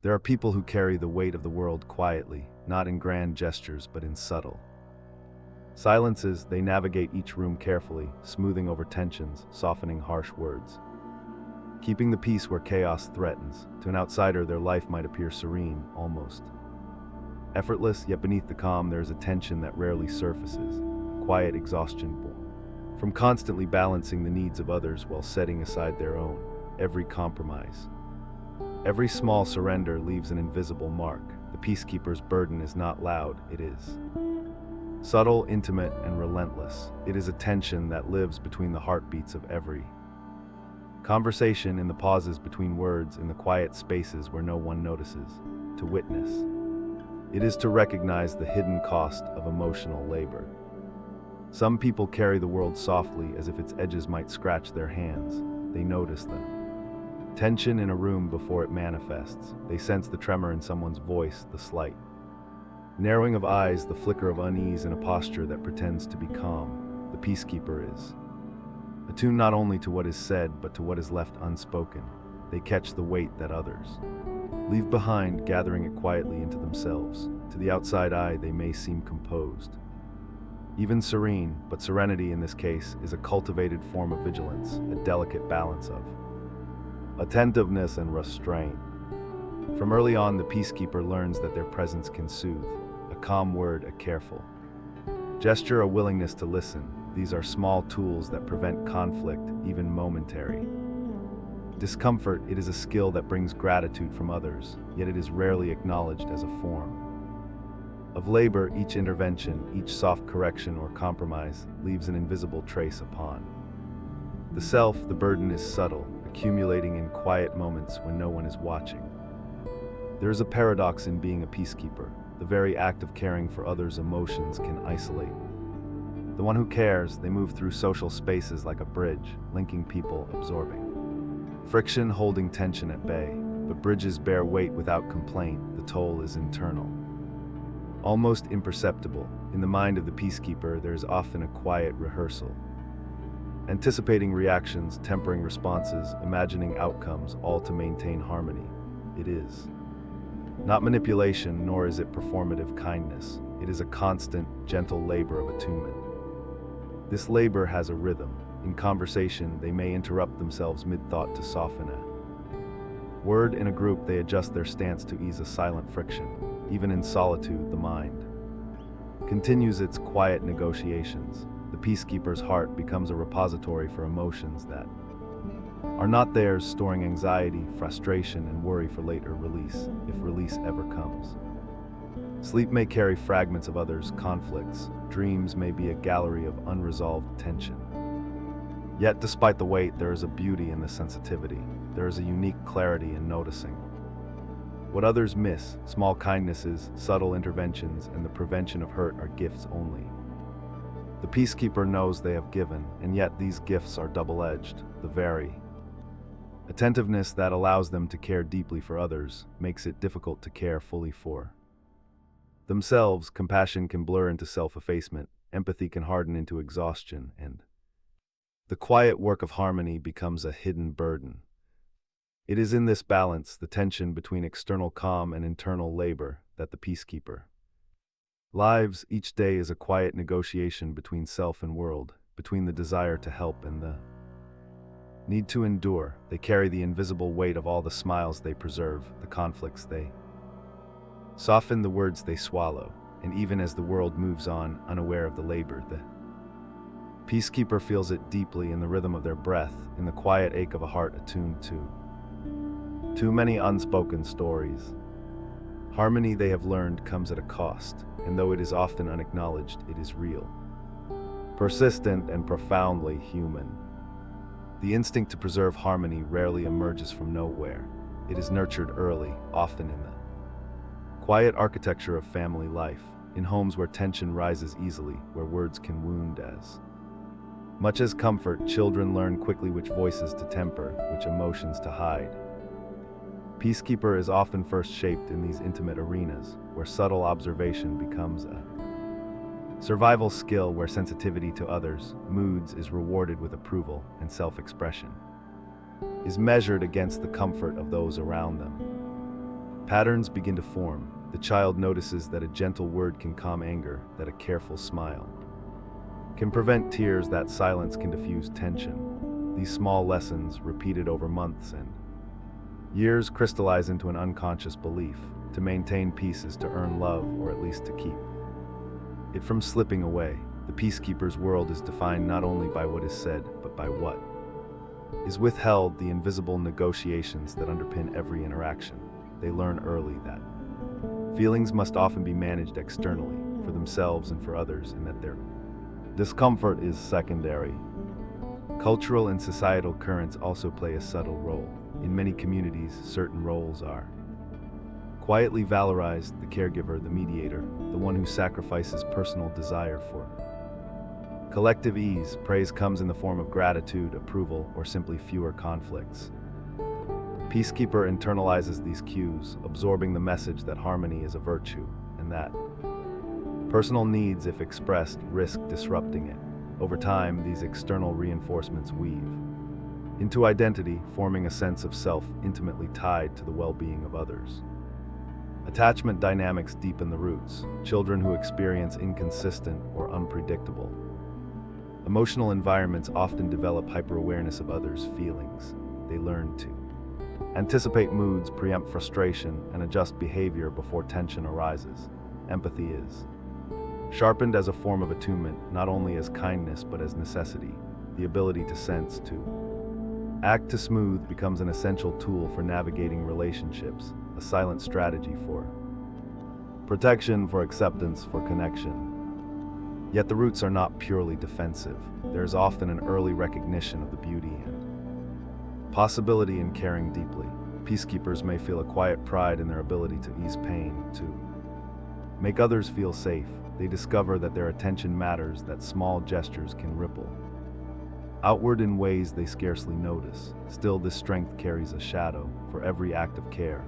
There are people who carry the weight of the world quietly, not in grand gestures but in subtle silences. They navigate each room carefully, smoothing over tensions, softening harsh words, keeping the peace where chaos threatens. To an outsider, their life might appear serene, almost effortless, yet beneath the calm there is a tension that rarely surfaces, quiet exhaustion born from constantly balancing the needs of others while setting aside their own. Every compromise, every small surrender leaves an invisible mark. The peacekeeper's burden is not loud, it is subtle, intimate, and relentless. It is a tension that lives between the heartbeats of every conversation, in the pauses between words, in the quiet spaces where no one notices. To witness it is to recognize the hidden cost of emotional labor. Some people carry the world softly, as if its edges might scratch their hands. They notice the tension in a room before it manifests. They sense the tremor in someone's voice, the slight narrowing of eyes, the flicker of unease in a posture that pretends to be calm. The peacekeeper is attuned not only to what is said, but to what is left unspoken. They catch the weight that others leave behind, gathering it quietly into themselves. To the outside eye, they may seem composed, even serene, but serenity in this case is a cultivated form of vigilance, a delicate balance of attentiveness and restraint. From early on, the peacekeeper learns that their presence can soothe. A calm word, a careful gesture, a willingness to listen. These are small tools that prevent conflict, even momentary discomfort. It is a skill that brings gratitude from others, yet it is rarely acknowledged as a form of labor. Each intervention, each soft correction or compromise leaves an invisible trace upon the self. The burden is subtle, accumulating in quiet moments when no one is watching. There is a paradox in being a peacekeeper. The very act of caring for others' emotions can isolate the one who cares. They move through social spaces like a bridge, linking people, absorbing friction, holding tension at bay. But bridges bear weight without complaint. The toll is internal, almost imperceptible. In the mind of the peacekeeper, there is often a quiet rehearsal, anticipating reactions, tempering responses, imagining outcomes, all to maintain harmony. It is not manipulation, nor is it performative kindness. It is a constant, gentle labor of attunement. This labor has a rhythm. In conversation, they may interrupt themselves mid-thought to soften a word. In a group, they adjust their stance to ease a silent friction. Even in solitude, the mind continues its quiet negotiations. The peacekeeper's heart becomes a repository for emotions that are not theirs, storing anxiety, frustration, and worry for later release, if release ever comes. Sleep may carry fragments of others' conflicts. Dreams may be a gallery of unresolved tension. Yet, despite the weight, there is a beauty in the sensitivity. There is a unique clarity in noticing what others miss. Small kindnesses, subtle interventions, and the prevention of hurt are gifts only. The peacekeeper knows they have given, and yet these gifts are double-edged. The very attentiveness that allows them to care deeply for others makes it difficult to care fully for themselves. Compassion can blur into self-effacement, empathy can harden into exhaustion, and the quiet work of harmony becomes a hidden burden. It is in this balance, the tension between external calm and internal labor, that the peacekeeper lives. Each day is a quiet negotiation between self and world, between the desire to help and the need to endure. They carry the invisible weight of all the smiles they preserve, the conflicts they soften, the words they swallow. And even as the world moves on, unaware of the labor, the peacekeeper feels it deeply in the rhythm of their breath, in the quiet ache of a heart attuned to too many unspoken stories. Harmony, they have learned, comes at a cost, and though it is often unacknowledged, it is real, persistent, and profoundly human. The instinct to preserve harmony rarely emerges from nowhere. It is nurtured early, often in the quiet architecture of family life, in homes where tension rises easily, where words can wound as much as comfort. Children learn quickly which voices to temper, which emotions to hide. Peacekeeper is often first shaped in these intimate arenas, where subtle observation becomes a survival skill, where sensitivity to others' moods is rewarded with approval, and self-expression is measured against the comfort of those around them. Patterns begin to form. The child notices that a gentle word can calm anger, that a careful smile can prevent tears, that silence can diffuse tension. These small lessons, repeated over months and years, crystallize into an unconscious belief. To maintain peace is to earn love, or at least to keep it from slipping away. The peacekeeper's world is defined not only by what is said, but by what is withheld, the invisible negotiations that underpin every interaction. They learn early that feelings must often be managed externally, for themselves and for others, and that their discomfort is secondary. Cultural and societal currents also play a subtle role. In many communities, certain roles are quietly valorized: the caregiver, the mediator, the one who sacrifices personal desire for collective ease. Praise comes in the form of gratitude, approval, or simply fewer conflicts. Peacekeeper internalizes these cues, absorbing the message that harmony is a virtue, and that personal needs, if expressed, risk disrupting it. Over time, these external reinforcements weave into identity, forming a sense of self intimately tied to the well-being of others. Attachment dynamics deepen the roots. Children who experience inconsistent or unpredictable emotional environments often develop hyper-awareness of others' feelings. They learn to anticipate moods, preempt frustration, and adjust behavior before tension arises. Empathy is sharpened as a form of attunement, not only as kindness but as necessity. The ability to sense, to act, to smooth becomes an essential tool for navigating relationships, a silent strategy for protection, for acceptance, for connection. Yet the roots are not purely defensive. There is often an early recognition of the beauty and possibility in caring deeply. Peacekeepers may feel a quiet pride in their ability to ease pain, to make others feel safe. They discover that their attention matters, that small gestures can ripple outward in ways they scarcely notice. Still, this strength carries a shadow. For every act of care,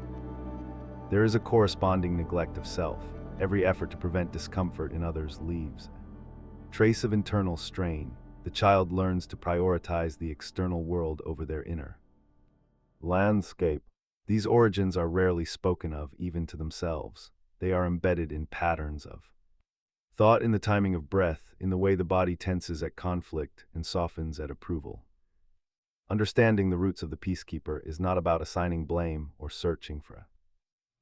there is a corresponding neglect of self. Every effort to prevent discomfort in others leaves a trace of internal strain. The child learns to prioritize the external world over their inner landscape. These origins are rarely spoken of, even to themselves. They are embedded in patterns of thought, in the timing of breath, in the way the body tenses at conflict and softens at approval. Understanding the roots of the peacekeeper is not about assigning blame or searching for a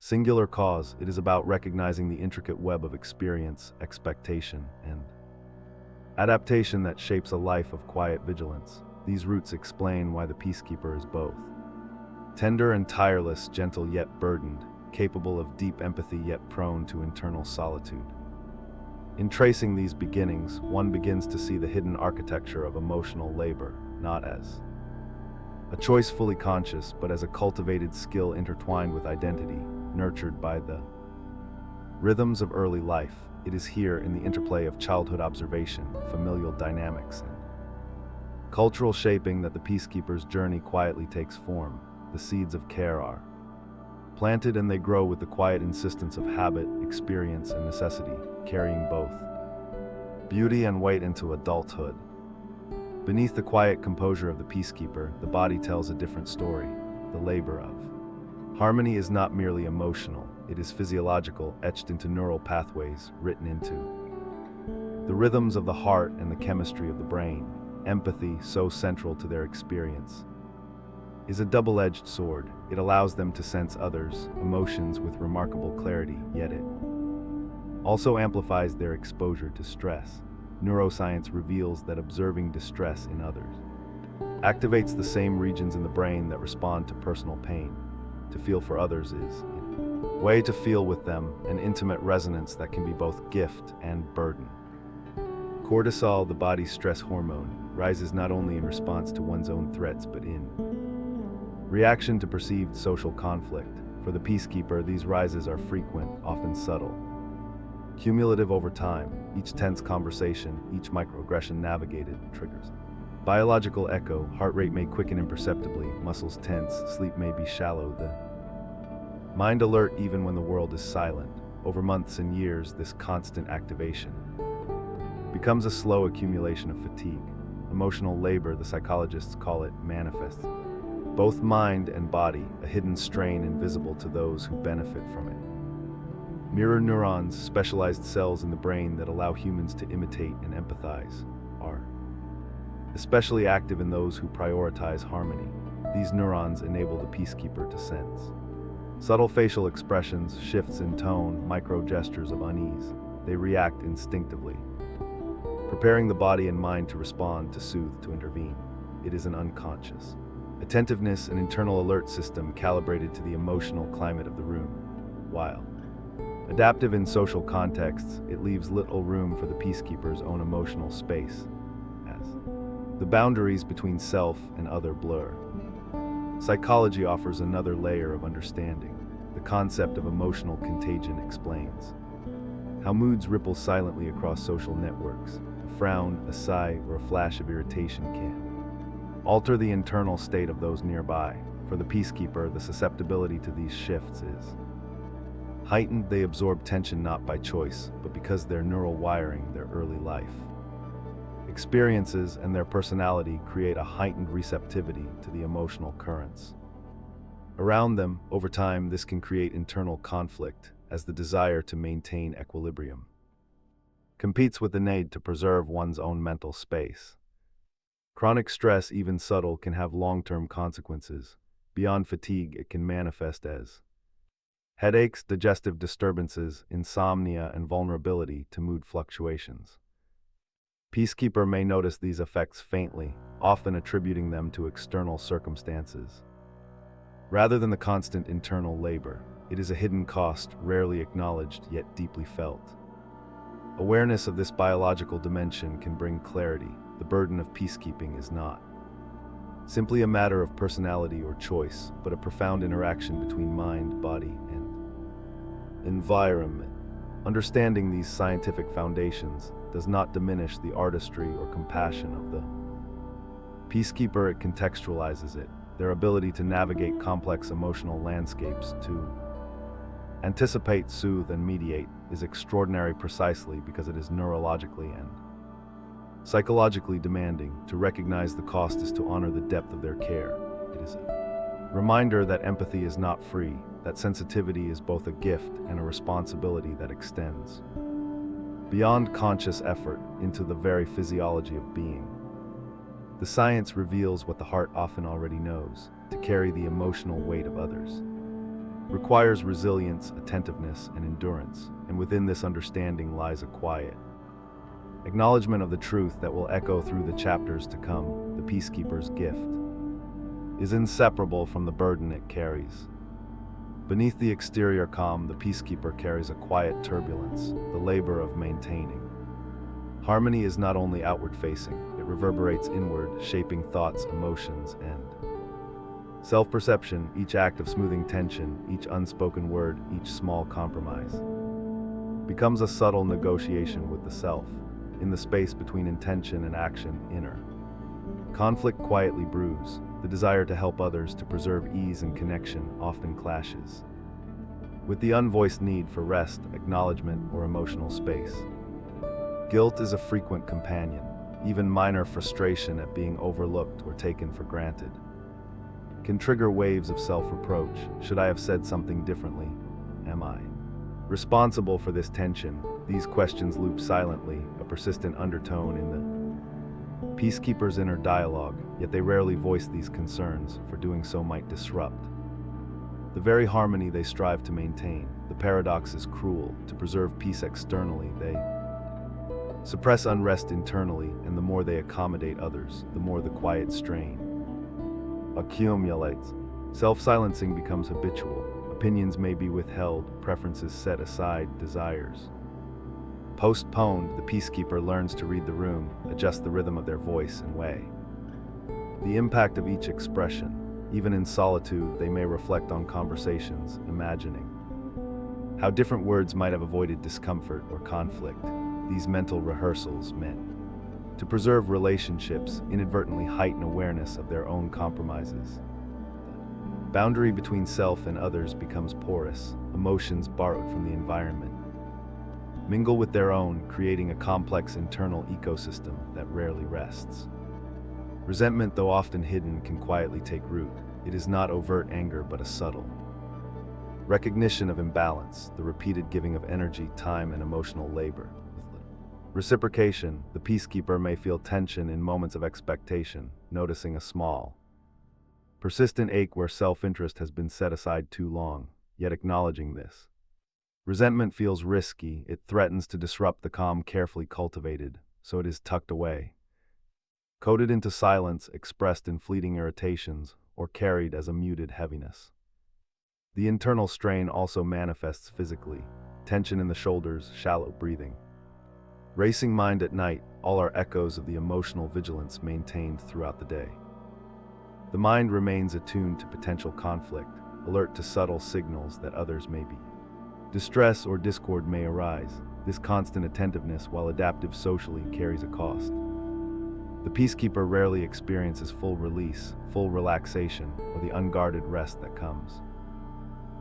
singular cause. It is about recognizing the intricate web of experience, expectation, and adaptation that shapes a life of quiet vigilance. These roots explain why the peacekeeper is both tender and tireless, gentle yet burdened, capable of deep empathy yet prone to internal solitude. In tracing these beginnings, one begins to see the hidden architecture of emotional labor, not as a choice fully conscious, but as a cultivated skill intertwined with identity, nurtured by the rhythms of early life. It is here, in the interplay of childhood observation, familial dynamics, and cultural shaping, that the peacekeeper's journey quietly takes form. The seeds of care are planted, and they grow with the quiet insistence of habit, experience, and necessity, carrying both beauty and weight into adulthood. Beneath the quiet composure of the peacekeeper, the body tells a different story. The labor of harmony is not merely emotional, it is physiological, etched into neural pathways, written into the rhythms of the heart and the chemistry of the brain. Empathy, so central to their experience, is a double-edged sword. It allows them to sense others' emotions with remarkable clarity, yet it also amplifies their exposure to stress. Neuroscience reveals that observing distress in others activates the same regions in the brain that respond to personal pain. To feel for others is, in a way, to feel with them, an intimate resonance that can be both gift and burden. Cortisol, the body's stress hormone, rises not only in response to one's own threats, but in reaction to perceived social conflict. For the peacekeeper, these rises are frequent, often subtle, cumulative over time. Each tense conversation, each microaggression navigated, triggers biological echo. Heart rate may quicken imperceptibly, muscles tense, sleep may be shallow, the mind alert even when the world is silent. Over months and years, this constant activation becomes a slow accumulation of fatigue. Emotional labor, the psychologists call it, manifests both mind and body, a hidden strain invisible to those who benefit from it. Mirror neurons, specialized cells in the brain that allow humans to imitate and empathize, are especially active in those who prioritize harmony. These neurons enable the peacekeeper to sense subtle facial expressions, shifts in tone, micro-gestures of unease. They react instinctively, preparing the body and mind to respond, to soothe, to intervene. It is an unconscious attentiveness, an internal alert system calibrated to the emotional climate of the room. While adaptive in social contexts, it leaves little room for the peacekeeper's own emotional space, as the boundaries between self and other blur. Psychology offers another layer of understanding. The concept of emotional contagion explains how moods ripple silently across social networks. A frown, a sigh, or a flash of irritation can alter the internal state of those nearby. For the peacekeeper, the susceptibility to these shifts is heightened. They absorb tension not by choice, but because their neural wiring, their early life experiences, and their personality create a heightened receptivity to the emotional currents around them. Over time, this can create internal conflict, as the desire to maintain equilibrium competes with the need to preserve one's own mental space. Chronic stress, even subtle, can have long-term consequences. Beyond fatigue, it can manifest as headaches, digestive disturbances, insomnia, and vulnerability to mood fluctuations. Peacekeeper may notice these effects faintly, often attributing them to external circumstances. Rather than the constant internal labor, it is a hidden cost, rarely acknowledged yet deeply felt. Awareness of this biological dimension can bring clarity. The burden of peacekeeping is not simply a matter of personality or choice, but a profound interaction between mind, body, and environment. Understanding these scientific foundations does not diminish the artistry or compassion of the peacekeeper. It contextualizes it. Their ability to navigate complex emotional landscapes, to anticipate, soothe, and mediate is extraordinary precisely because it is neurologically and psychologically demanding. To recognize the cost is to honor the depth of their care. It is a reminder that empathy is not free, that sensitivity is both a gift and a responsibility that extends beyond conscious effort into the very physiology of being. The science reveals what the heart often already knows: to carry the emotional weight of others requires resilience, attentiveness, and endurance, and within this understanding lies a quiet acknowledgement of the truth that will echo through the chapters to come. The peacekeeper's gift is inseparable from the burden it carries. Beneath the exterior calm, the peacekeeper carries a quiet turbulence, the labor of maintaining harmony is not only outward-facing, it reverberates inward, shaping thoughts, emotions, and self-perception. Each act of smoothing tension, each unspoken word, each small compromise becomes a subtle negotiation with the self. In the space between intention and action, inner conflict quietly brews. The desire to help others, to preserve ease and connection, often clashes with the unvoiced need for rest, acknowledgement, or emotional space. Guilt is a frequent companion. Even minor frustration at being overlooked or taken for granted can trigger waves of self-reproach. Should I have said something differently? Am I responsible for this tension? These questions loop silently, a persistent undertone in the peacekeeper's inner dialogue, yet they rarely voice these concerns, for doing so might disrupt the very harmony they strive to maintain. The paradox is cruel. To preserve peace externally, they suppress unrest internally, and the more they accommodate others, the more the quiet strain accumulates. Self-silencing becomes habitual. Opinions may be withheld, preferences set aside, desires postponed. The peacekeeper learns to read the room, adjust the rhythm of their voice and way the impact of each expression. Even in solitude, they may reflect on conversations, imagining how different words might have avoided discomfort or conflict. These mental rehearsals, meant to preserve relationships, inadvertently heighten awareness of their own compromises. The boundary between self and others becomes porous. Emotions borrowed from the environment mingle with their own, creating a complex internal ecosystem that rarely rests. Resentment, though often hidden, can quietly take root. It is not overt anger, but a subtle recognition of imbalance, the repeated giving of energy, time, and emotional labor. With reciprocation, the peacekeeper may feel tension in moments of expectation, noticing a small, persistent ache where self-interest has been set aside too long, yet acknowledging this. Resentment feels risky, it threatens to disrupt the calm carefully cultivated, so it is tucked away, coded into silence, expressed in fleeting irritations, or carried as a muted heaviness. The internal strain also manifests physically, tension in the shoulders, shallow breathing. Racing mind at night, all are echoes of the emotional vigilance maintained throughout the day. The mind remains attuned to potential conflict, alert to subtle signals that others may be. Distress or discord may arise. This constant attentiveness, while adaptive socially, carries a cost. The peacekeeper rarely experiences full release, full relaxation, or the unguarded rest that comes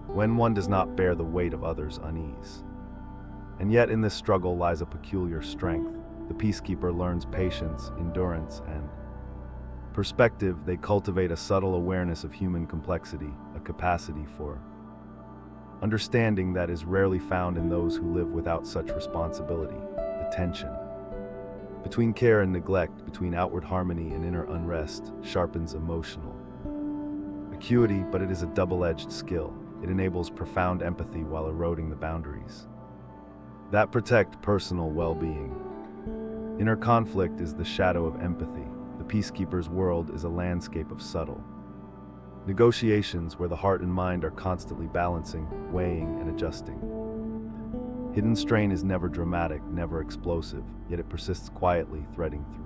when one does not bear the weight of others' unease. And yet in this struggle lies a peculiar strength. The peacekeeper learns patience, endurance, and perspective. They cultivate a subtle awareness of human complexity, a capacity for understanding that is rarely found in those who live without such responsibility. The tension between care and neglect, between outward harmony and inner unrest, sharpens emotional acuity, but it is a double-edged skill. It enables profound empathy while eroding the boundaries that protect personal well-being. Inner conflict is the shadow of empathy. The peacekeeper's world is a landscape of subtle negotiations where the heart and mind are constantly balancing, weighing, and adjusting. Hidden strain is never dramatic, never explosive, yet it persists quietly, threading through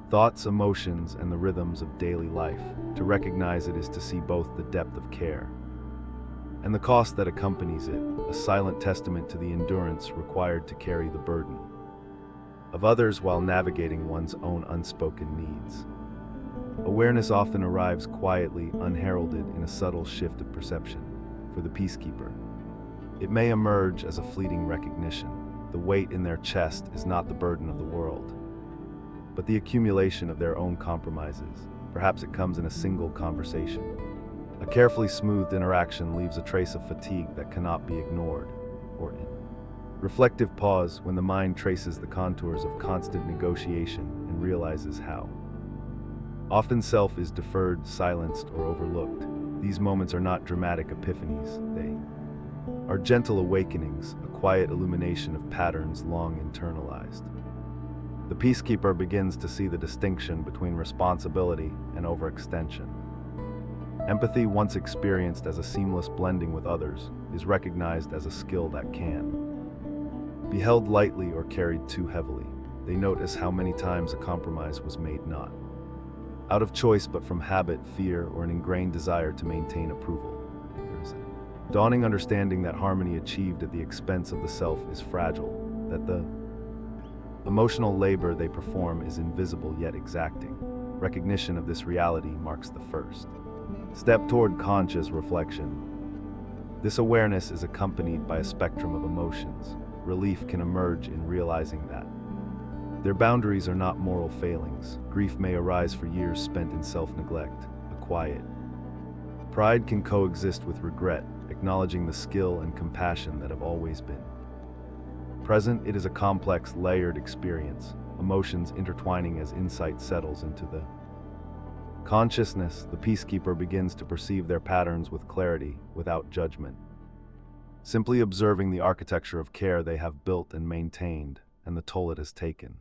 thoughts, emotions, and the rhythms of daily life. To recognize it is to see both the depth of care and the cost that accompanies it, a silent testament to the endurance required to carry the burden of others while navigating one's own unspoken needs. Awareness often arrives quietly, unheralded, in a subtle shift of perception. For the peacekeeper, it may emerge as a fleeting recognition. The weight in their chest is not the burden of the world, but the accumulation of their own compromises. Perhaps it comes in a single conversation. A carefully smoothed interaction leaves a trace of fatigue that cannot be ignored, or in reflective pause when the mind traces the contours of constant negotiation and realizes how often self is deferred, silenced, or overlooked. These moments are not dramatic epiphanies, they are gentle awakenings, a quiet illumination of patterns long internalized. The peacekeeper begins to see the distinction between responsibility and overextension. Empathy, once experienced as a seamless blending with others, is recognized as a skill that can be held lightly or carried too heavily. They notice how many times a compromise was made not out of choice but from habit, fear, or an ingrained desire to maintain approval. There is a dawning understanding that harmony achieved at the expense of the self is fragile, that the emotional labor they perform is invisible yet exacting. Recognition of this reality marks the first step toward conscious reflection. This awareness is accompanied by a spectrum of emotions. Relief can emerge in realizing that their boundaries are not moral failings. Grief may arise for years spent in self-neglect. A quiet pride can coexist with regret, acknowledging the skill and compassion that have always been present. It is a complex, layered experience, emotions intertwining as insight settles into the consciousness. The peacekeeper begins to perceive their patterns with clarity, without judgment, simply observing the architecture of care they have built and maintained, and the toll it has taken.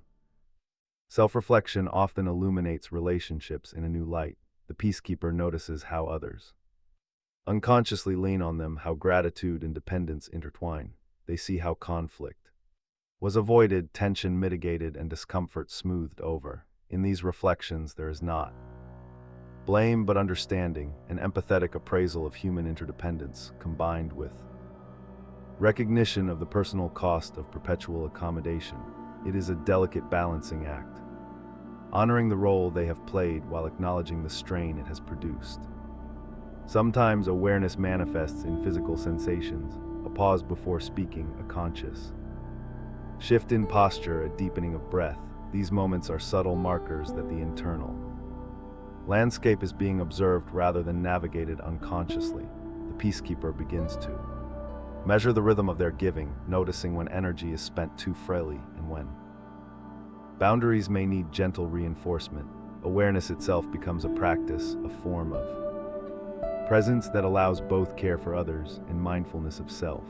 Self-reflection often illuminates relationships in a new light. The peacekeeper notices how others unconsciously lean on them, how gratitude and dependence intertwine. They see how conflict was avoided, tension mitigated, and discomfort smoothed over. In these reflections, there is not blame but understanding, an empathetic appraisal of human interdependence combined with recognition of the personal cost of perpetual accommodation. It is a delicate balancing act, honoring the role they have played while acknowledging the strain it has produced. Sometimes awareness manifests in physical sensations, a pause before speaking, a conscious shift in posture, a deepening of breath. These moments are subtle markers that the internal Landscape is being observed rather than navigated unconsciously. The peacekeeper begins to measure the rhythm of their giving, noticing when energy is spent too freely and when boundaries may need gentle reinforcement. Awareness itself becomes a practice, a form of presence that allows both care for others and mindfulness of self.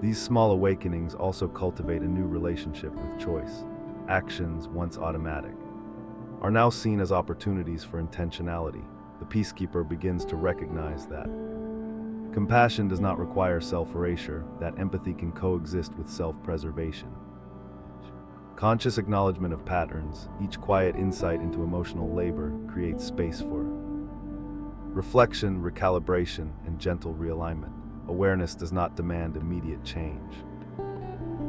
These small awakenings also cultivate a new relationship with choice. Actions, once automatic, are now seen as opportunities for intentionality. The peacekeeper begins to recognize that compassion does not require self-erasure, that empathy can coexist with self-preservation. Conscious acknowledgement of patterns, each quiet insight into emotional labor, creates space for reflection, recalibration, and gentle realignment. Awareness does not demand immediate change.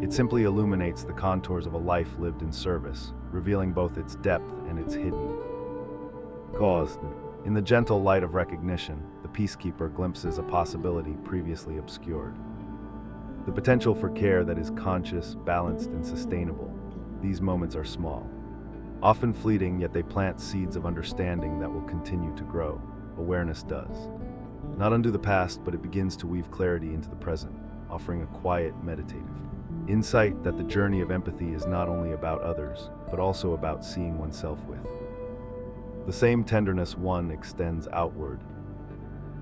It simply illuminates the contours of a life lived in service, revealing both its depth and its hidden cause. In the gentle light of recognition, the peacekeeper glimpses a possibility previously obscured. The potential for care that is conscious, balanced, and sustainable. These moments are small, often fleeting, yet they plant seeds of understanding that will continue to grow. Awareness does not undo the past, but it begins to weave clarity into the present, offering a quiet, meditative insight that the journey of empathy is not only about others, but also about seeing oneself with the same tenderness one extends outward.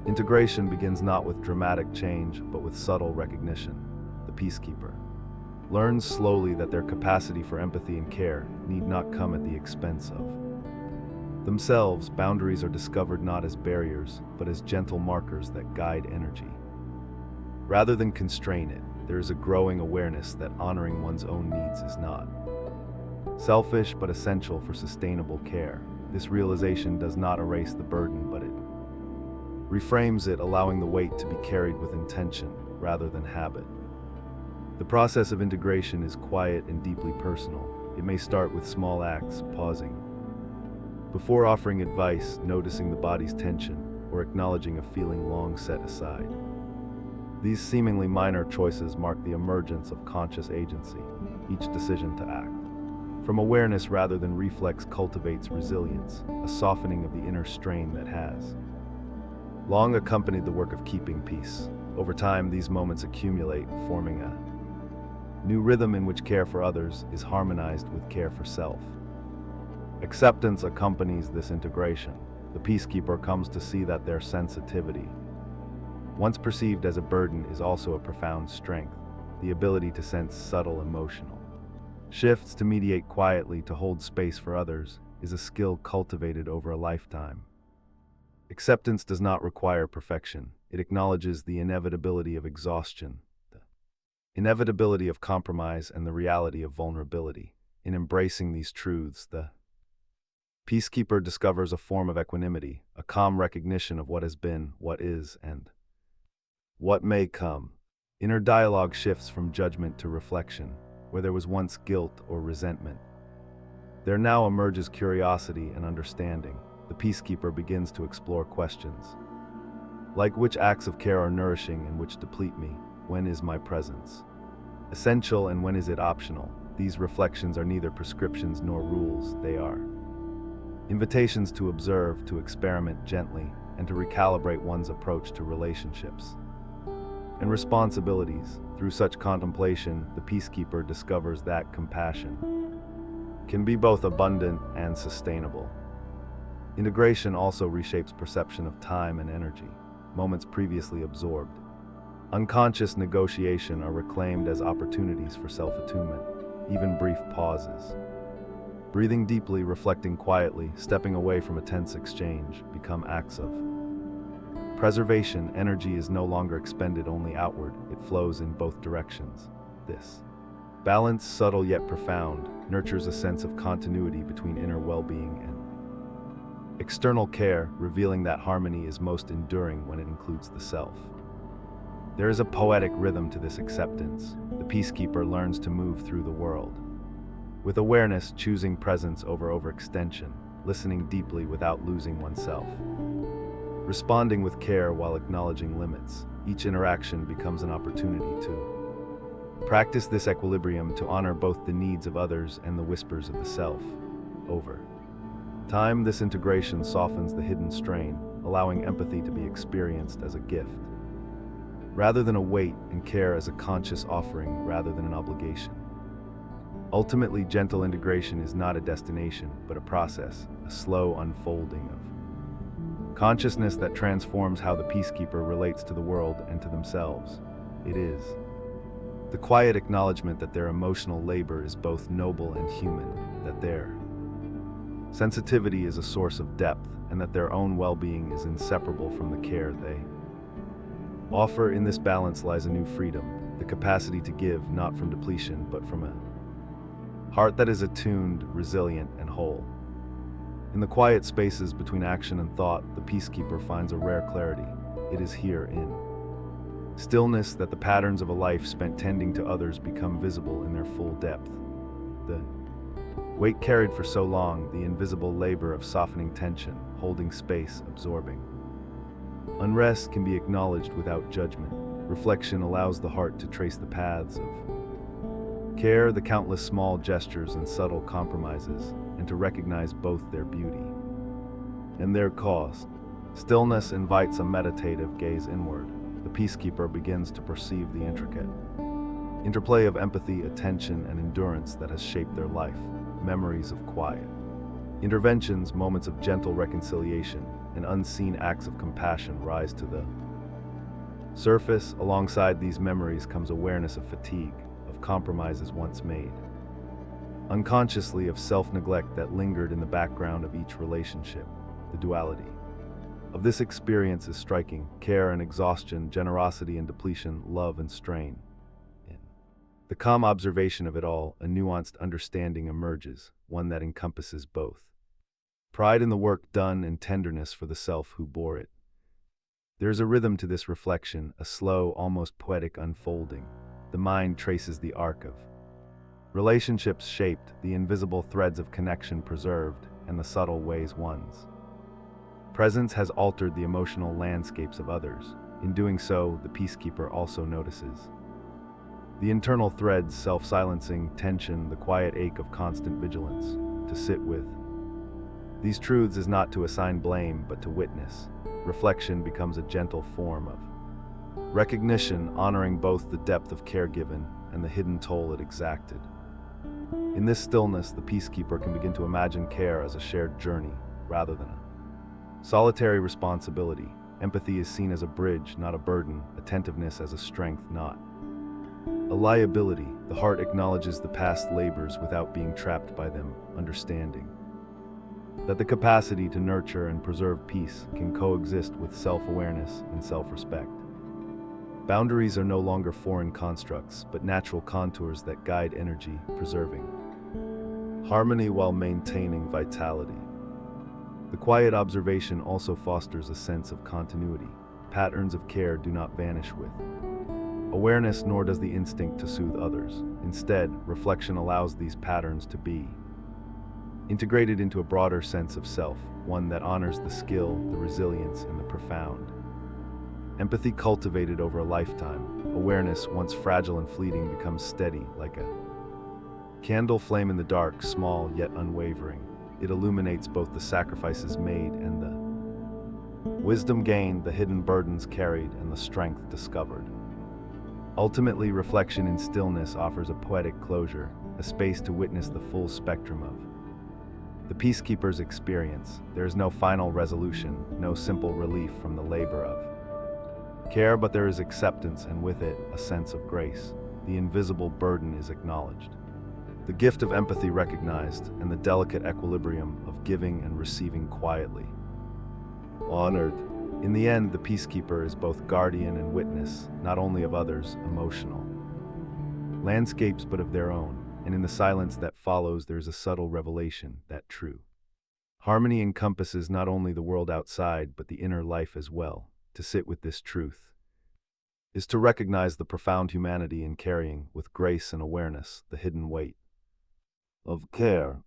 Integration begins not with dramatic change, but with subtle recognition. The peacekeeper learns slowly that their capacity for empathy and care need not come at the expense of themselves. Boundaries are discovered not as barriers, but as gentle markers that guide energy. Rather than constrain it, there is a growing awareness that honoring one's own needs is not selfish but essential for sustainable care. This realization does not erase the burden, but it reframes it, allowing the weight to be carried with intention rather than habit. The process of integration is quiet and deeply personal. It may start with small acts, pausing before offering advice, noticing the body's tension, or acknowledging a feeling long set aside. These seemingly minor choices mark the emergence of conscious agency. Each decision to act from awareness rather than reflex cultivates resilience, a softening of the inner strain that has long accompanied the work of keeping peace. Over time, these moments accumulate, forming a new rhythm in which care for others is harmonized with care for self. Acceptance accompanies this integration. The peacekeeper comes to see that their sensitivity, once perceived as a burden, is also a profound strength. The ability to sense subtle emotional shifts, to mediate quietly, to hold space for others, is a skill cultivated over a lifetime. Acceptance does not require perfection. It acknowledges the inevitability of exhaustion, the inevitability of compromise, and the reality of vulnerability. In embracing these truths, the peacekeeper discovers a form of equanimity, a calm recognition of what has been, what is, and what may come. Inner dialogue shifts from judgment to reflection. Where there was once guilt or resentment, there now emerges curiosity and understanding. The peacekeeper begins to explore questions like, which acts of care are nourishing and which deplete me? When is my presence essential and when is it optional? These reflections are neither prescriptions nor rules. They are invitations to observe, to experiment gently, and to recalibrate one's approach to relationships and responsibilities. Through such contemplation, the peacekeeper discovers that compassion can be both abundant and sustainable. Integration also reshapes perception of time and energy. Moments previously absorbed, unconscious negotiation are reclaimed as opportunities for self-attunement. Even brief pauses, breathing deeply, reflecting quietly, stepping away from a tense exchange, become acts of preservation. Energy is no longer expended only outward, it flows in both directions. This balance, subtle yet profound, nurtures a sense of continuity between inner well-being and external care, revealing that harmony is most enduring when it includes the self. There is a poetic rhythm to this acceptance. The peacekeeper learns to move through the world with awareness, choosing presence over overextension, listening deeply without losing oneself, responding with care while acknowledging limits. Each interaction becomes an opportunity to practice this equilibrium, to honor both the needs of others and the whispers of the self. Over Time, this integration softens the hidden strain, allowing empathy to be experienced as a gift, rather than a weight, and care as a conscious offering rather than an obligation. Ultimately, gentle integration is not a destination, but a process, a slow unfolding of consciousness that transforms how the peacekeeper relates to the world and to themselves. It is the quiet acknowledgement that their emotional labor is both noble and human, that their sensitivity is a source of depth, and that their own well-being is inseparable from the care they offer. In this balance lies a new freedom, the capacity to give not from depletion but from a heart that is attuned, resilient, and whole. In the quiet spaces between action and thought, the peacekeeper finds a rare clarity. It is here in stillness that the patterns of a life spent tending to others become visible in their full depth. The weight carried for so long, the invisible labor of softening tension, holding space, absorbing unrest, can be acknowledged without judgment. Reflection allows the heart to trace the paths of care, the countless small gestures and subtle compromises, and to recognize both their beauty and their cost. Stillness invites a meditative gaze inward. The peacekeeper begins to perceive the intricate interplay of empathy, attention, and endurance that has shaped their life. Memories of quiet interventions, moments of gentle reconciliation, and unseen acts of compassion rise to the surface. Alongside these memories comes awareness of fatigue, of compromises once made, unconsciously, of self-neglect that lingered in the background of each relationship. The duality of this experience is striking: care and exhaustion, generosity and depletion, love and strain. In the calm observation of it all, a nuanced understanding emerges, one that encompasses both pride in the work done and tenderness for the self who bore it. There is a rhythm to this reflection, a slow, almost poetic unfolding. The mind traces the arc of relationships shaped, the invisible threads of connection preserved, and the subtle ways one's presence has altered the emotional landscapes of others. In doing so, the peacekeeper also notices the internal threads, self-silencing tension, the quiet ache of constant vigilance. To sit with these truths is not to assign blame, but to witness. Reflection becomes a gentle form of recognition, honoring both the depth of care given and the hidden toll it exacted. In this stillness, the peacekeeper can begin to imagine care as a shared journey, rather than a solitary responsibility. Empathy is seen as a bridge, not a burden; attentiveness as a strength, not a liability. The heart acknowledges the past labors without being trapped by them, understanding that the capacity to nurture and preserve peace can coexist with self-awareness and self-respect. Boundaries are no longer foreign constructs, but natural contours that guide energy, preserving harmony while maintaining vitality. The quiet observation also fosters a sense of continuity. Patterns of care do not vanish with awareness, nor does the instinct to soothe others. Instead, reflection allows these patterns to be integrated into a broader sense of self, one that honors the skill, the resilience, and the profound empathy cultivated over a lifetime. Awareness, once fragile and fleeting, becomes steady, like a candle flame in the dark, small yet unwavering. It illuminates both the sacrifices made and the wisdom gained, the hidden burdens carried, and the strength discovered. Ultimately, reflection in stillness offers a poetic closure, a space to witness the full spectrum of the peacekeeper's experience. There is no final resolution, no simple relief from the labor of care, but there is acceptance, and with it, a sense of grace. The invisible burden is acknowledged, the gift of empathy recognized, and the delicate equilibrium of giving and receiving quietly honored. In the end, the peacekeeper is both guardian and witness, not only of others' emotional landscapes, but of their own. And in the silence that follows, there is a subtle revelation that true harmony encompasses not only the world outside, but the inner life as well. To sit with this truth is to recognize the profound humanity in carrying, with grace and awareness, the hidden weight of care.